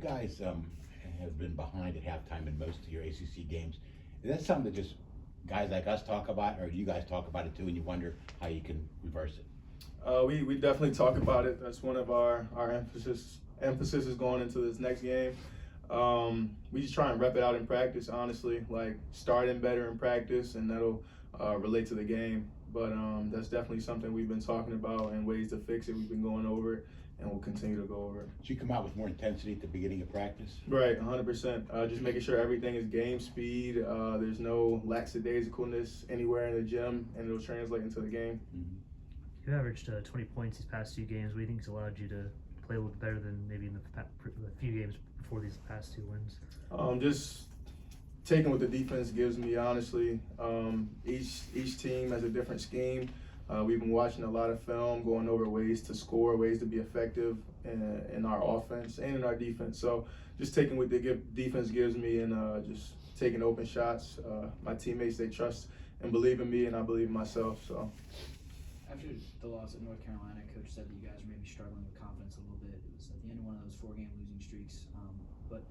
You guys have been behind at halftime in most of your ACC games. Is that something that just guys like us talk about, or do you guys talk about it too, and you wonder how you can reverse it? We definitely talk about it. That's one of our emphasis is going into this next game. We just try and rep it out in practice, honestly, like starting better in practice, and that'll relate to the game. But that's definitely something we've been talking about and ways to fix it. We've been going over it, and we'll continue to go over it. So you come out with more intensity at the beginning of practice? Right, 100%. Just making sure everything is game speed. There's no lackadaisicalness anywhere in the gym, and it'll translate into the game. Mm-hmm. You averaged 20 points these past 2 games. What do you think has allowed you to play a little better than maybe in the few games before these past 2 wins? Just taking what the defense gives me, honestly. Each team has a different scheme. We've been watching a lot of film, going over ways to score, ways to be effective in our offense and in our defense. So just taking what the defense gives me and just taking open shots. My teammates, they trust and believe in me, and I believe in myself. So. After the loss at North Carolina, Coach said that you guys were maybe struggling with confidence a little bit. It was at the end of one of those 4-game losing streaks. But,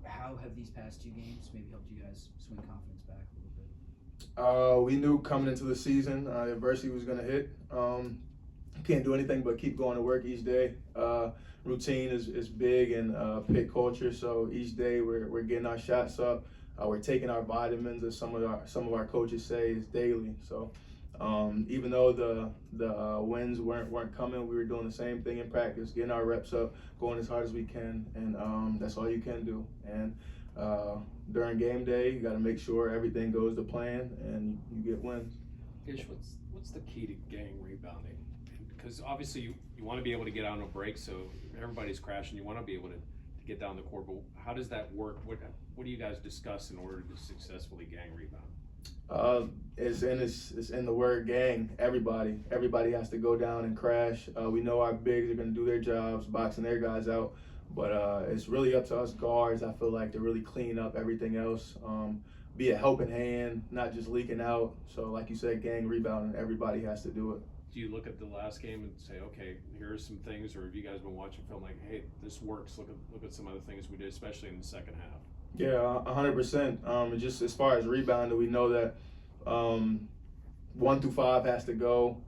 how have these past 2 games maybe helped you guys swing confidence back a little bit? We knew coming into the season adversity was going to hit. Can't do anything but keep going to work each day. Routine is big in Pitt culture, so each day we're getting our shots up. We're taking our vitamins, as some of our coaches say, is daily. So. Even though the wins weren't coming, we were doing the same thing in practice, getting our reps up, going as hard as we can, and that's all you can do. And during game day, you got to make sure everything goes to plan and you get wins. Ish, what's the key to getting rebounding? Because obviously you want to be able to get on a break, so everybody's crashing. You want to be able to get down the court, but how does that work? What do you guys discuss in order to successfully gang rebound? It's in the word gang. Everybody has to go down and crash. We know our bigs are going to do their jobs, boxing their guys out, but it's really up to us guards, I feel like, to really clean up everything else. Be a helping hand, not just leaking out. So like you said, gang rebounding, everybody has to do it. Do you look at the last game and say, okay, here are some things, or have you guys been watching film like, hey, this works, look at some other things we did, especially in the second half? Yeah, 100%. Just as far as rebounding, we know that 1 through 5 has to go.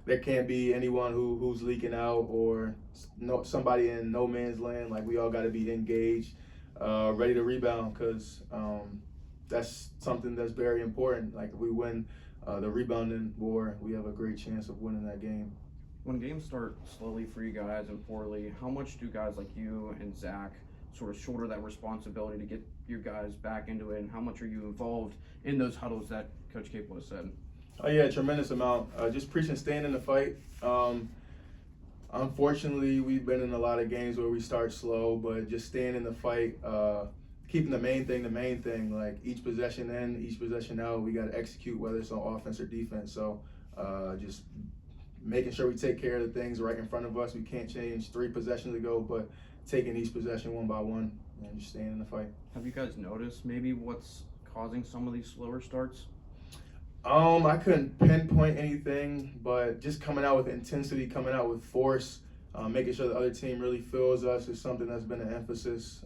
There can't be anyone who's leaking out or somebody in no man's land. Like, we all got to be engaged, ready to rebound, because that's something that's very important. Like, if we win the rebounding war, we have a great chance of winning that game. When games start slowly for you guys and poorly, how much do guys like you and Zach sort of shoulder that responsibility to get your guys back into it, and how much are you involved in those huddles that Coach Capel has said? Oh yeah, tremendous amount. Just preaching staying in the fight. Unfortunately, we've been in a lot of games where we start slow, but just staying in the fight, keeping the main thing, like each possession in, each possession out, we got to execute, whether it's on offense or defense. So just making sure we take care of the things right in front of us. We can't change 3 possessions ago, but taking each possession one by one and just staying in the fight. Have you guys noticed maybe what's causing some of these slower starts? I couldn't pinpoint anything, but just coming out with intensity, coming out with force, making sure the other team really feels us is something that's been an emphasis.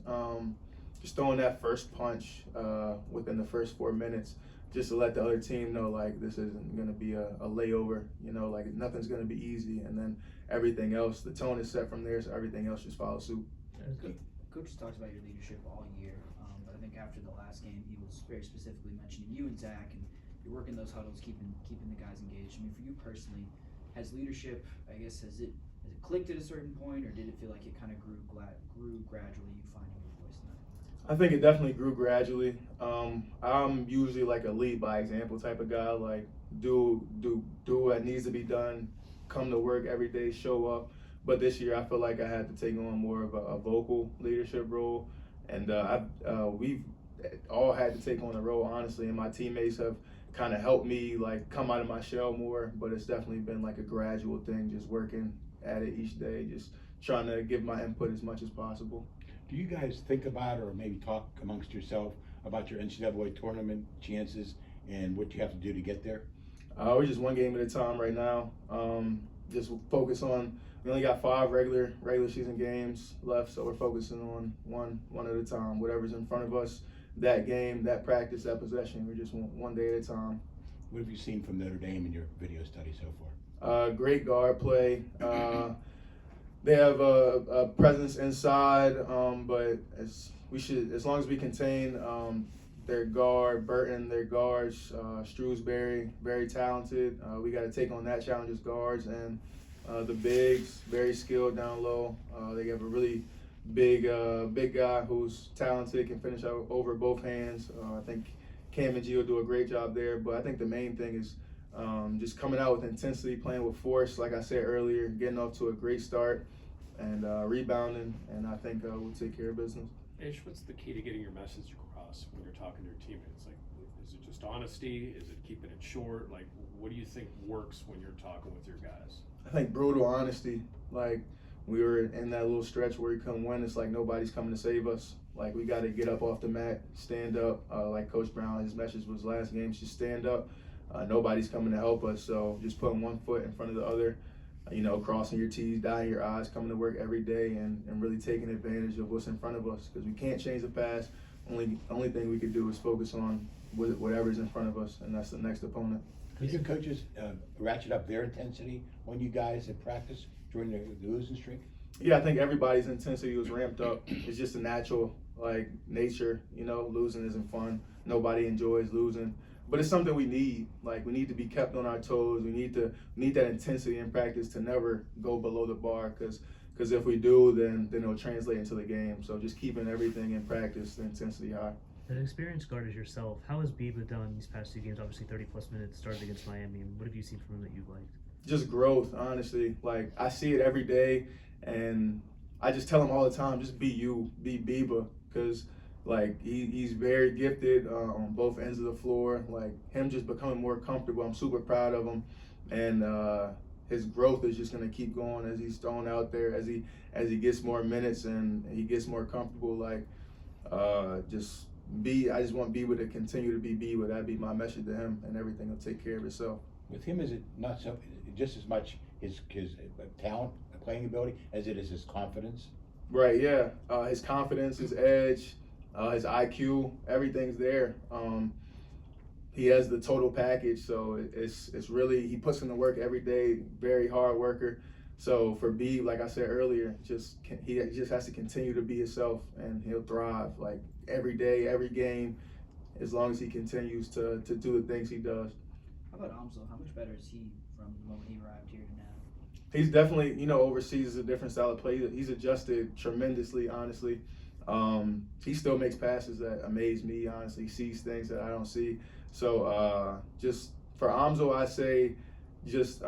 Just throwing that first punch within the first 4 minutes, just to let the other team know, like, this isn't going to be a layover, like nothing's going to be easy. And then everything else, the tone is set from there, so everything else just follows suit. Coach talks about your leadership all year, but I think after the last game, he was very specifically mentioning you and Zach, and you're working those huddles, keeping the guys engaged. I mean, for you personally, has leadership, I guess, has it clicked at a certain point, or did it feel like it kind of grew gradually, you finding your voice in that? I think it definitely grew gradually. I'm usually like a lead by example type of guy, like do what needs to be done, come to work every day, show up. But this year, I feel like I had to take on more of a vocal leadership role, and we've all had to take on a role, honestly, and my teammates have kind of helped me like come out of my shell more. But it's definitely been like a gradual thing, just working at it each day, just trying to give my input as much as possible. Do you guys think about, or maybe talk amongst yourself about your NCAA tournament chances and what you have to do to get there? We're just one game at a time right now. Just focus on we only got 5 regular season games left, so we're focusing on one at a time. Whatever's in front of us, that game, that practice, that possession, we're just one day at a time. What have you seen from Notre Dame in your video study so far? Great guard play. They have a presence inside, but as long as we contain their guard, Burton, their guards, Shrewsbury, very talented. We got to take on that challenge as guards, and the bigs, very skilled down low. They have a really big guy who's talented, can finish out over both hands. I think Cam and G will do a great job there, but I think the main thing is just coming out with intensity, playing with force, like I said earlier, getting off to a great start, and rebounding, and I think we'll take care of business. Ish, what's the key to getting your message across when you're talking to your teammates? Like, is it just honesty? Is it keeping it short? Like, what do you think works when you're talking with your guys? I think brutal honesty. Like, we were in that little stretch where we couldn't win. It's like nobody's coming to save us. Like, we got to get up off the mat, stand up. Like Coach Brown, his message was last game, just stand up. Nobody's coming to help us. So just putting one foot in front of the other, crossing your T's, dotting your I's, coming to work every day and really taking advantage of what's in front of us. Because we can't change the past. Only thing we could do is focus on whatever's in front of us, and that's the next opponent. Did your coaches ratchet up their intensity on you guys at practice during the losing streak? Yeah, I think everybody's intensity was ramped up. It's just a natural, nature, losing isn't fun. Nobody enjoys losing. But it's something we need. Like, we need to be kept on our toes. We need that intensity in practice to never go below the bar, because if we do, then it'll translate into the game. So just keeping everything in practice, the intensity high. An experienced guard as yourself, how has Biba done these past 2 games? Obviously 30-plus minutes, started against Miami. And what have you seen from him that you've liked? Just growth, honestly. Like, I see it every day, and I just tell him all the time, just be you, be Biba, because he's very gifted on both ends of the floor. Like, him just becoming more comfortable, I'm super proud of him, and his growth is just gonna keep going as he's thrown out there, as he gets more minutes and he gets more comfortable. I just want Biba to continue to be Biba. That'd be my message to him, and everything will take care of itself. With him, is it not so just as much his talent, playing ability, as it is his confidence? Right. Yeah. His confidence, his edge, his IQ, everything's there. He has the total package, so it's really, he puts in the work every day. Very hard worker. So for B, like I said earlier, he just has to continue to be himself, and he'll thrive. Like, every day, every game, as long as he continues to do the things he does. How about Amso? How much better is he from the moment he arrived here to now? He's definitely, overseas is a different style of play. He's adjusted tremendously, honestly. He still makes passes that amaze me, honestly. He sees things that I don't see. So just for Amso, I say just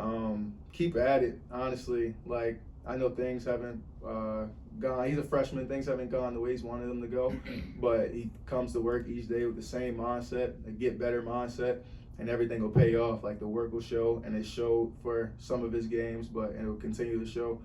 keep at it, honestly. Like, I know things haven't gone. He's a freshman. Things haven't gone the way he's wanted them to go. But he comes to work each day with the same mindset, a get better mindset, and everything will pay off. Like, the work will show, and it showed for some of his games, but it will continue to show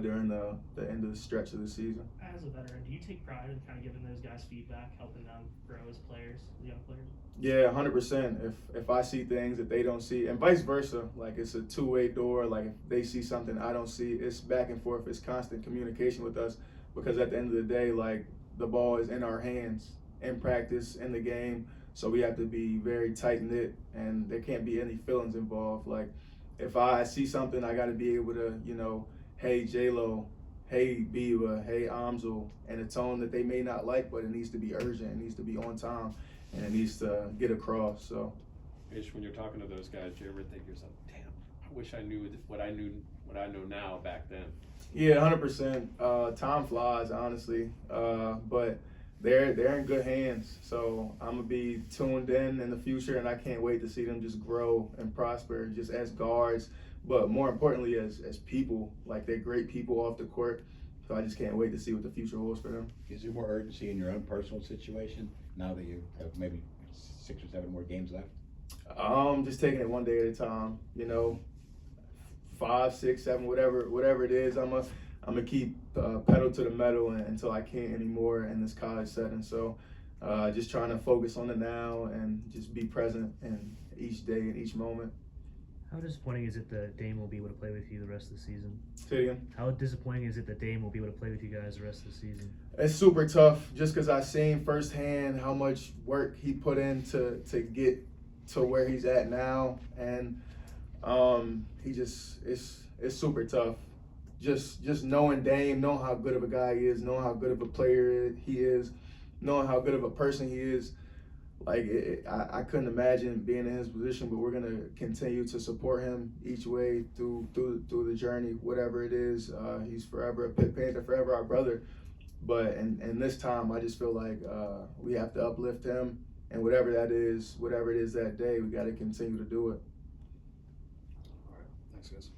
during the end of the stretch of the season. As a veteran, do you take pride in kind of giving those guys feedback, helping them grow as players, young players? Yeah, 100%. If I see things that they don't see, and vice versa, like, it's a two-way door. Like, if they see something I don't see, it's back and forth. It's constant communication with us, because at the end of the day, like, the ball is in our hands in practice, in the game. So we have to be very tight-knit, and there can't be any feelings involved. Like, if I see something, I got to be able to, hey, J-Lo, hey, Biba, hey, Amso, in a tone that they may not like, but it needs to be urgent, it needs to be on time, and it needs to get across. So, Ish, when you're talking to those guys, do you ever think to yourself, damn, I wish I knew what I know now back then? Yeah, 100%. Time flies, honestly, but they're in good hands. So I'm gonna be tuned in the future, and I can't wait to see them just grow and prosper, just as guards, but more importantly as people. Like, they're great people off the court. So I just can't wait to see what the future holds for them. Is there more urgency in your own personal situation now that you have maybe 6 or 7 more games left? Just taking it one day at a time. 5, 6, 7, whatever it is. I'm gonna keep pedal to the metal until I can't anymore in this college setting. So just trying to focus on the now and just be present in each day and each moment. How disappointing is it that Dame will be able to play with you the rest of the season? Say it again. How disappointing is it that Dame will be able to play with you guys the rest of the season? It's super tough just because I seen firsthand how much work he put in to get to where he's at now, and he just it's super tough. Just knowing Dame, knowing how good of a guy he is, knowing how good of a player he is, knowing how good of a person he is. Like I couldn't imagine being in his position, but we're gonna continue to support him each way through the journey, whatever it is. He's forever a Pitt Panther, forever our brother. But and this time, I just feel like we have to uplift him, and whatever it is that day, we got to continue to do it. All right, thanks guys.